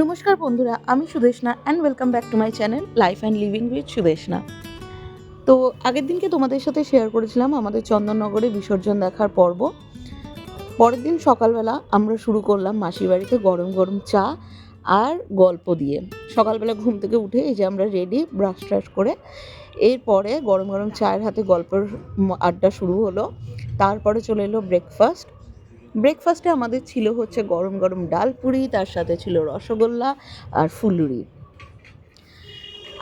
নমস্কার বন্ধুরা, আমি Sudeshna and welcome back to my channel life and living with Sudeshna. তো আগের দিনকে তোমাদের সাথে শেয়ার করেছিলাম আমাদের চন্দননগরে বিসর্জন দেখার পর্ব। পরের দিন সকালবেলা আমরা শুরু করলাম মাসির বাড়িতে গরম গরম চা আর গল্প দিয়ে। সকালবেলা ঘুম থেকে উঠে এই যে আমরা রেডি, ব্রাশ ট্রাশ করে এরপরে গরম গরম চায়ের হাতে গল্পের আড্ডা শুরু হলো। তারপরে চলে এলো ব্রেকফাস্টে আমাদের ছিল হচ্ছে গরম গরম ডাল পুরি, তার সাথে ছিল রসগোল্লা আর ফুলুরি।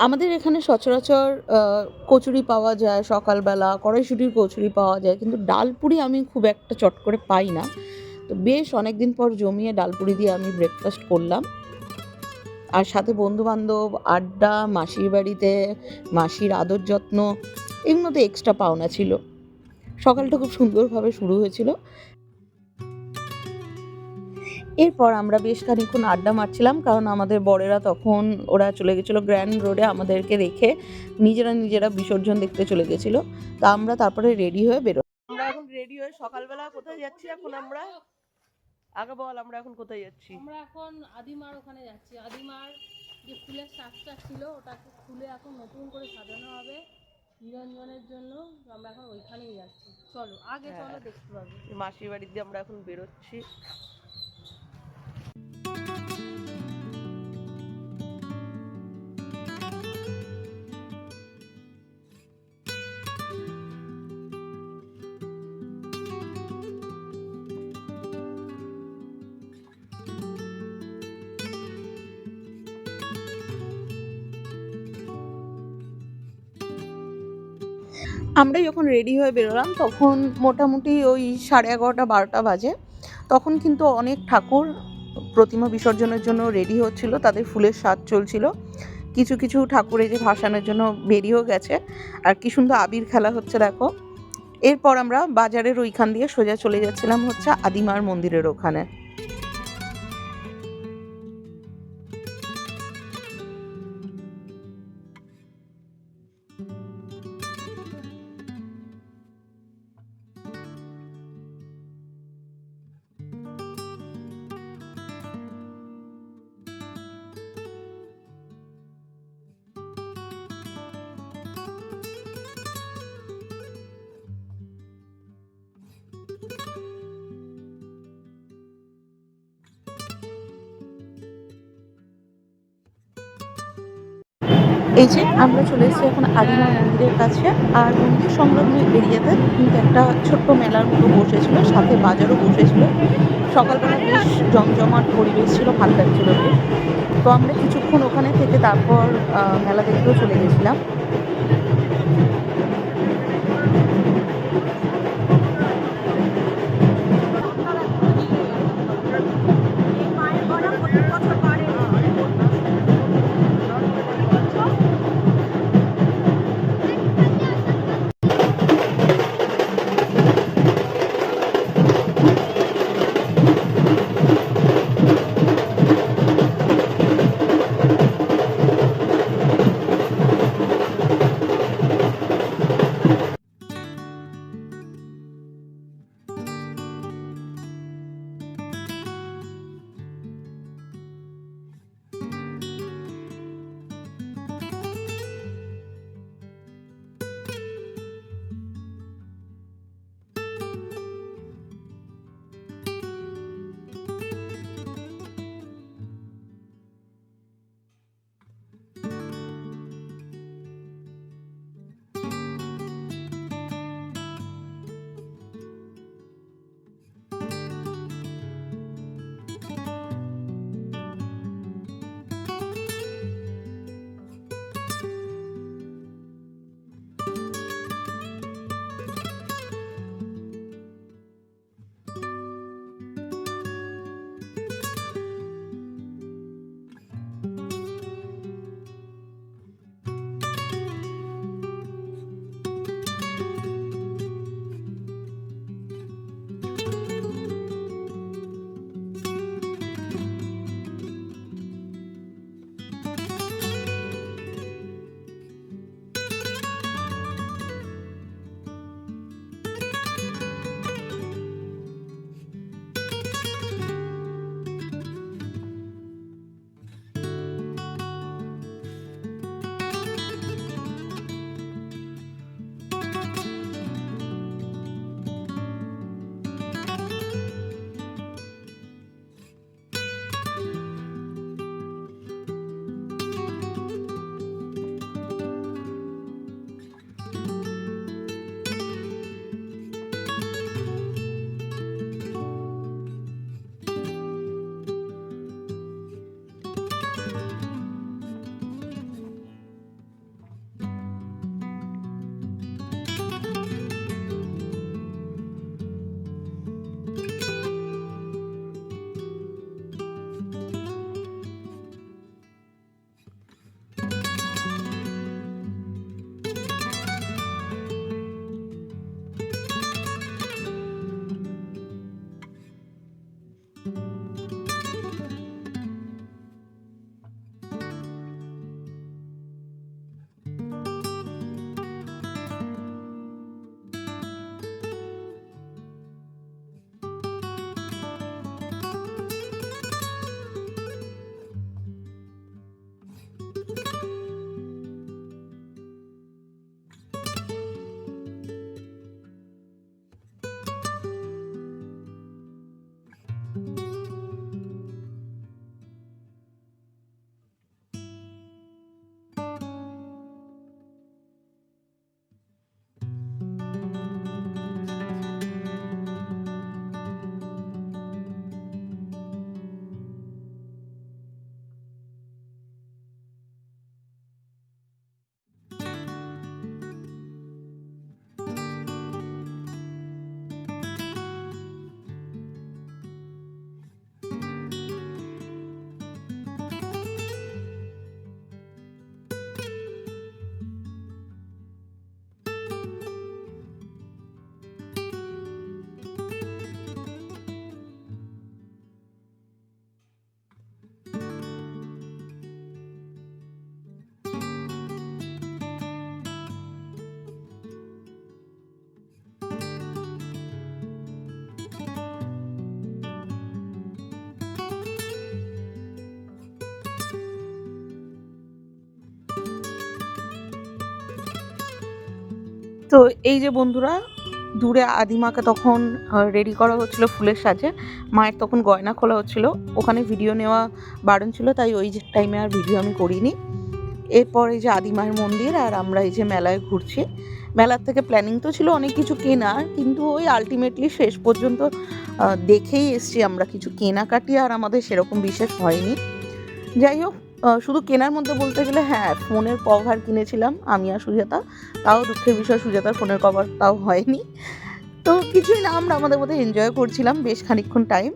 আমাদের এখানে সচরাচর কচুরি পাওয়া যায়, সকালবেলা কড়াইশুঁটির কচুরি পাওয়া যায়, কিন্তু ডাল পুরি আমি খুব একটা চট করে পাই না। তো বেশ অনেক দিন পর জমিয়ে ডাল পুরি দিয়ে আমি ব্রেকফাস্ট করলাম। আর সাথে বন্ধুবান্ধব, আড্ডা, মাসির বাড়িতে মাসির আদর যত্ন, এগুলো তো এক্সট্রা পাওনা ছিল। সকালটা খুব সুন্দরভাবে শুরু হয়েছিল। এরপর আমরা বেশ খানিকক্ষণ আড্ডা মারছিলাম, কারণ আমাদের বরেরা তখন ওরা চলে গেছিলো গ্র্যান্ড রোডে আমাদেরকে রেখে, নিজেরা বিসর্জন দেখতে চলে গেছিলো। তা আমরা তারপরে রেডি হয়ে বেরো। আমরা এখন রেডি হয়ে সকালবেলা কোথায় যাচ্ছি? এখন আমরা আগে বল, আমরা এখন কোথায় যাচ্ছি? আমরা এখন আদিমার ওখানে যাচ্ছি। আদিমার যে ফুলের শাকটা ছিল ওটাকে খুলে এখন নতুন করে সাজানো হবে নিরঞ্জনের জন্য। আমরা এখন ওইখানেই যাচ্ছি। চলো আগে চলো, দেখতে পাবো। মাসির বাড়ি দিয়ে আমরা এখন বেরোচ্ছি। আমরা যখন রেডি হয়ে বেরোলাম তখন মোটামুটি ওই 11:30-12টা বাজে। তখন কিন্তু অনেক ঠাকুর প্রতিমা বিসর্জনের জন্য রেডি হচ্ছিল, তাদের ফুলের সাজ চলছিল। কিছু কিছু ঠাকুর এই যে ভাসানের জন্য বেরিয়েও গেছে। আর কি সুন্দর আবির খেলা হচ্ছে দেখো। এরপর আমরা বাজারের ওইখান দিয়ে সোজা চলে যাচ্ছিলাম হচ্ছে আদিমার মন্দিরের ওখানে। এই যে আমরা চলে এসেছি এখন আদিমা মন্দিরের কাছে। আর মন্দির সংলগ্ন এরিয়াতে কিন্তু একটা ছোট্ট মেলার মতো বসেছিল, সাথে বাজারও বসেছিল। সকালবেলা বেশ জমজমাট পরিবেশ ছিল, ভালো লাগছিল বেশ। তো আমরা কিছুক্ষণ ওখানে থেকে তারপর মেলা দেখতেও চলে গেছিলাম। তো এই যে বন্ধুরা, দূরে আদিমাকে তখন রেডি করা হচ্ছিল ফুলের সাজে, মায়ের তখন গয়না খোলা হচ্ছিল, ওখানে ভিডিও নেওয়া বারণ ছিল, তাই ওই টাইমে আর ভিডিও আমি করিনি। এরপর এই যে আদিমায়ের মন্দির, আর আমরা এই যে মেলায় ঘুরছি। মেলার থেকে প্ল্যানিং তো ছিল অনেক কিছু কেনার, কিন্তু ওই আলটিমেটলি শেষ পর্যন্ত দেখেই এসছি আমরা, কিছু কেনাকাটি আর আমাদের সেরকম বিশেষ হয়নি। যাই হোক, শুধু কেনার মধ্যে বলতে গেলে হ্যাঁ, ফোনের কভার কিনেছিলাম আমি আর সুজাতা, তাও দুঃখের বিষয় সুজাতার ফোনের কভার তাও হয়নি। তো কিছুই না, আমরা আমাদের মধ্যে এনজয় করছিলাম বেশ খানিকক্ষণ টাইম।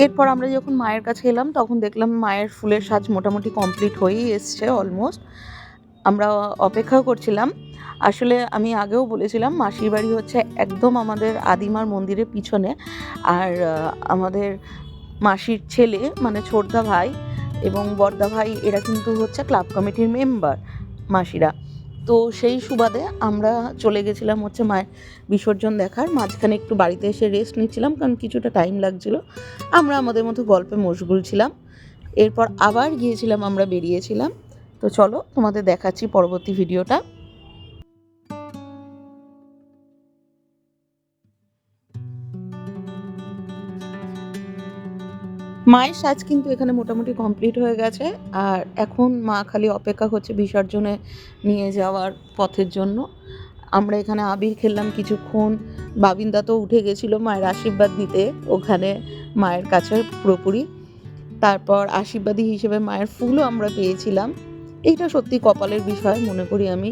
এরপর আমরা যখন মায়ের কাছে এলাম তখন দেখলাম মায়ের ফুলের সাজ মোটামুটি কমপ্লিট হয়েই এসছে অলমোস্ট। আমরা অপেক্ষাও করছিলাম। আসলে আমি আগেও বলেছিলাম মাসির বাড়ি হচ্ছে একদম আমাদের আদিমার মন্দিরের পিছনে, আর আমাদের মাসির ছেলে মানে ছোটদা ভাই এবং বড়দা ভাই এরা কিন্তু হচ্ছে ক্লাব কমিটির মেম্বার মাসিরা। তো সেই সুবাদে আমরা চলে গেছিলাম হচ্ছে মায়ের বিসর্জন দেখার। মাঝখানে একটু বাড়িতে এসে রেস্ট নিচ্ছিলাম, কারণ কিছুটা টাইম লাগছিল। আমরা আমাদের মতো গল্পে মশগুল ছিলাম। এরপর আবার গিয়েছিলাম, আমরা বেরিয়েছিলাম। তো চলো তোমাদের দেখাচ্ছি পরবর্তী ভিডিওটা। মায়ের সাজ কিন্তু এখানে মোটামুটি কমপ্লিট হয়ে গেছে, আর এখন মা খালি অপেক্ষা করছে বিসর্জনে নিয়ে যাওয়ার পথের জন্য। আমরা এখানে আবির খেললাম কিছুক্ষণ। বাবিন্দা তো উঠে গেছিলো মায়ের আশীর্বাদ নিতে ওখানে মায়ের কাছে পুরোপুরি। তারপর আশীর্বাদী হিসেবে মায়ের ফুলও আমরা পেয়েছিলাম। এইটা সত্যি কপালের বিষয় মনে করি আমি,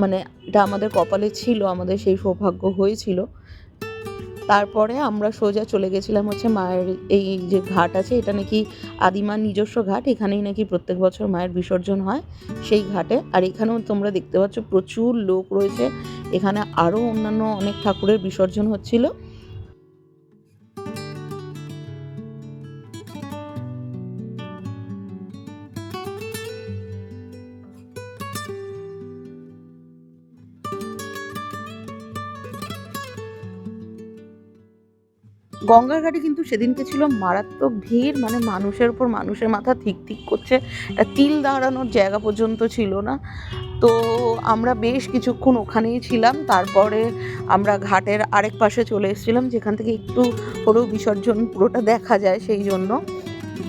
মানে এটা আমাদের কপালে ছিল, আমাদের সেই সৌভাগ্য হয়েছিল। তারপরে আমরা সোজা চলে গেছিলাম হচ্ছে মায়ের এই যে ঘাট আছে, এটা নাকি আদিমার নিজস্ব ঘাট, এখানেই নাকি প্রত্যেক বছর মায়ের বিসর্জন হয় সেই ঘাটে। আর এখানেও তোমরা দেখতে পাচ্ছ প্রচুর লোক রয়েছে, এখানে আরও অন্যান্য অনেক ঠাকুরের বিসর্জন হচ্ছিল। গঙ্গার ঘাটে কিন্তু সেদিনকে ছিল মারাত্মক ভিড়, মানে মানুষের উপর মানুষের মাথা ঠিক ঠিক করছে, তিল দাঁড়ানোর জায়গা পর্যন্ত ছিল না। তো আমরা বেশ কিছুক্ষণ ওখানেই ছিলাম। তারপরে আমরা ঘাটের আরেক পাশে চলে এসেছিলাম, যেখান থেকে একটু হলেও বিসর্জন পুরোটা দেখা যায় সেই জন্য।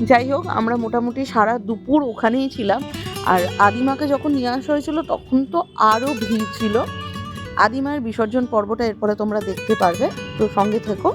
যাই হোক, আমরা মোটামুটি সারা দুপুর ওখানেই ছিলাম। আর আদিমাকে যখন নিয়ে আসা হয়েছিল তখন তো আরও ভিড় ছিল। আদিমার বিসর্জন পর্বটা এরপরে তোমরা দেখতে পারবে, তো সঙ্গে থেকো।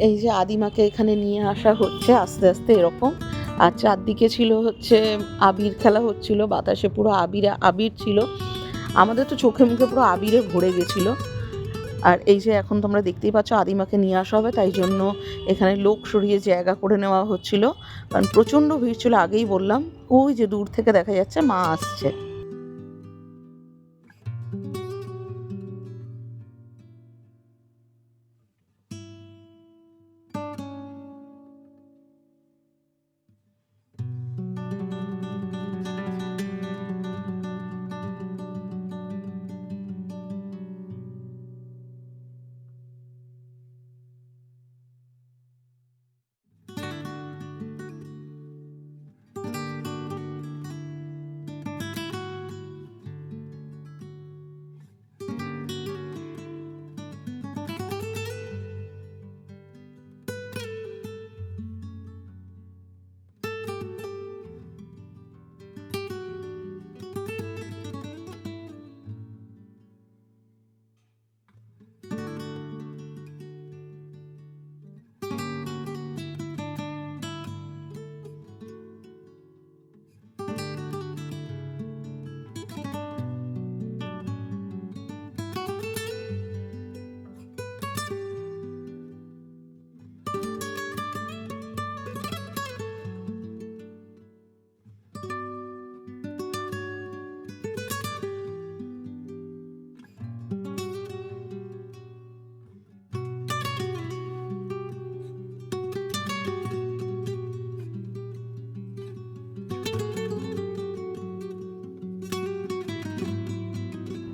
এই যে আদিমাকে এখানে নিয়ে আসা হচ্ছে আস্তে আস্তে এরকম। আর চারদিকে ছিল হচ্ছে আবির খেলা হচ্ছিল, বাতাসে পুরো আবির আবির ছিল। আমাদের তো চোখে মুখে পুরো আবিরে ভরে গেছিলো। আর এই যে এখন তোমরা দেখতেই পাচ্ছ আদিমাকে নিয়ে আসা হবে, তাই জন্য এখানে লোক সরিয়ে জায়গা করে নেওয়া হচ্ছিল, কারণ প্রচণ্ড ভিড় ছিল। আগেই বললাম, ওই যে দূর থেকে দেখা যাচ্ছে মা আসছে।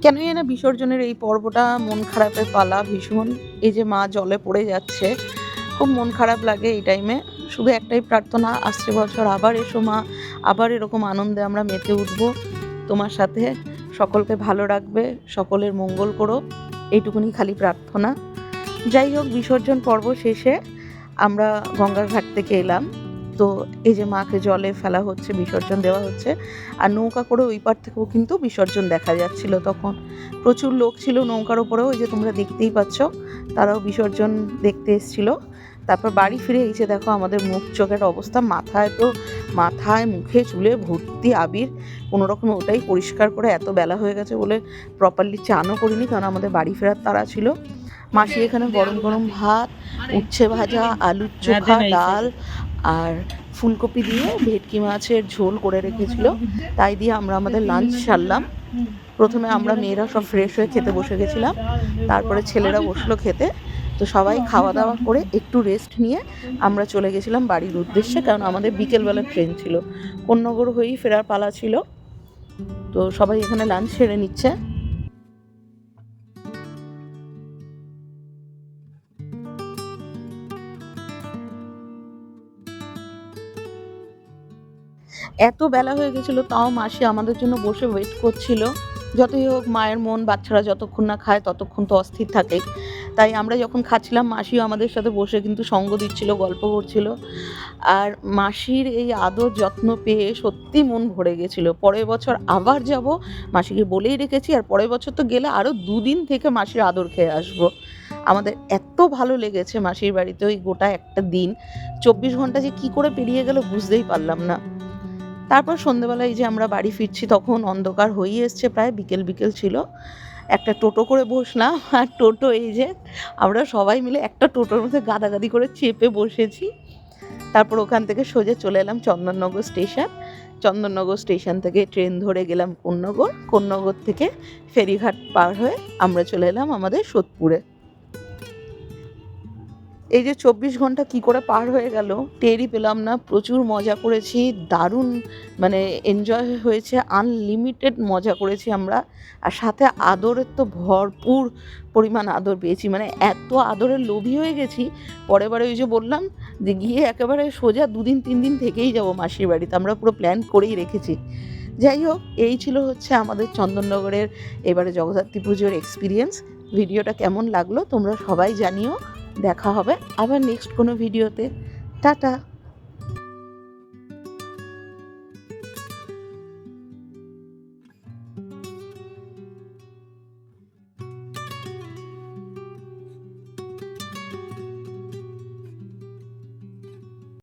কেন জানি না বিসর্জনের এই পর্বটা মন খারাপের পালা ভীষণ। এই যে মা জলে পড়ে যাচ্ছে, খুব মন খারাপ লাগে এই টাইমে। শুধু একটাই প্রার্থনা, আসছে বছর আবার এসো মা, আবার এরকম আনন্দে আমরা মেতে উঠবো তোমার সাথে। সকলকে ভালো রাখবে, সকলের মঙ্গল করো, এইটুকুনি খালি প্রার্থনা। যাই হোক, বিসর্জন পর্ব শেষে আমরা গঙ্গার ঘাট থেকে এলাম। তো এই যে মাকে জলে ফেলা হচ্ছে, বিসর্জন দেওয়া হচ্ছে, আর নৌকা করে ওই পার থেকেও কিন্তু বিসর্জন দেখা যাচ্ছিল। তখন প্রচুর লোক ছিল নৌকার ওপরেও, ওই যে তোমরা দেখতেই পাচ্ছ, তারাও বিসর্জন দেখতে এসেছিল। তারপর বাড়ি ফিরে এই যে দেখো আমাদের মুখ চোখের অবস্থা, মাথায় মুখে চুলে ভর্তি আবির। কোনো রকম ওটাই পরিষ্কার করে, এত বেলা হয়ে গেছে বলে প্রপারলি চানও করিনি, কারণ আমাদের বাড়ি ফেরার তাড়া ছিল। মাসি এখানে গরম গরম ভাত, উচ্ছে ভাজা, আলুর চোখা, ডাল আর ফুলকপি দিয়ে ভেটকি মাছের ঝোল করে রেখেছিল, তাই দিয়ে আমরা আমাদের লাঞ্চ সারলাম। প্রথমে আমরা মেয়েরা সব ফ্রেশ হয়ে খেতে বসে গেছিলাম, তারপরে ছেলেরা বসলো খেতে। তো সবাই খাওয়া দাওয়া করে একটু রেস্ট নিয়ে আমরা চলে গেছিলাম বাড়ির উদ্দেশ্যে, কারণ আমাদের বিকেলবেলা ট্রেন ছিল, কোন্নগর হয়েই ফেরার পালা ছিল। তো সবাই এখানে লাঞ্চ সেরে নিচ্ছে। এত বেলা হয়ে গেছিলো, তাও মাসি আমাদের জন্য বসে ওয়েট করছিল। যতই হোক, মায়ের মন, বাচ্চারা যতক্ষণ না খায় ততক্ষণ তো অস্থির থাকে। তাই আমরা যখন খাচ্ছিলাম মাসিও আমাদের সাথে বসে কিন্তু সঙ্গ দিচ্ছিল, গল্প করছিল। আর মাসির এই আদর যত্ন পেয়ে সত্যি মন ভরে গেছিলো। পরের বছর আবার যাব, মাসিকে বলেই রেখেছি। আর পরের বছর তো গেলে আরও 2 দিন থেকে মাসির আদর খেয়ে আসবো। আমাদের এত ভালো লেগেছে মাসির বাড়িতে ওই গোটা একটা দিন। 24 ঘন্টা যে কী করে পেরিয়ে গেল বুঝতেই পারলাম না। তারপর সন্ধ্যেবেলায় এই যে আমরা বাড়ি ফিরছি, তখন অন্ধকার হয়ে এসছে, প্রায় বিকেল ছিল। একটা টোটো করে বসলাম, আর টোটো এই যে আমরা সবাই মিলে একটা টোটোর মধ্যে গাদাগাদি করে চেপে বসেছি। তারপর ওখান থেকে সোজা চলে এলাম চন্দননগর স্টেশন। চন্দননগর স্টেশন থেকে ট্রেন ধরে গেলাম কোন্নগর থেকে ফেরিঘাট পার হয়ে আমরা চলে এলাম আমাদের সোদপুরে। এই যে 24 ঘন্টা কি করে পার হয়ে গেল টেরই পেলাম না। প্রচুর মজা করেছি, দারুণ মানে এনজয় হয়েছে, আনলিমিটেড মজা করেছি আমরা। আর সাথে আদরের তো ভরপুর পরিমাণ আদর পেয়েছি, মানে এত আদরের লোভী হয়ে গেছি। পরের বারে ওই যে বললাম যে গিয়ে একেবারে সোজা 2 দিন 3 দিন থেকেই যাব মাসির বাড়িতে, আমরা পুরো প্ল্যান করেই রেখেছি। যাই হোক, এই ছিল হচ্ছে আমাদের চন্দননগরের এবারে জগদ্ধাত্রী পুজোর এক্সপিরিয়েন্স। ভিডিওটা কেমন লাগলো তোমরা সবাই জানিও। দেখা হবে আবার নেক্সট কোনো ভিডিওতে। টাটা।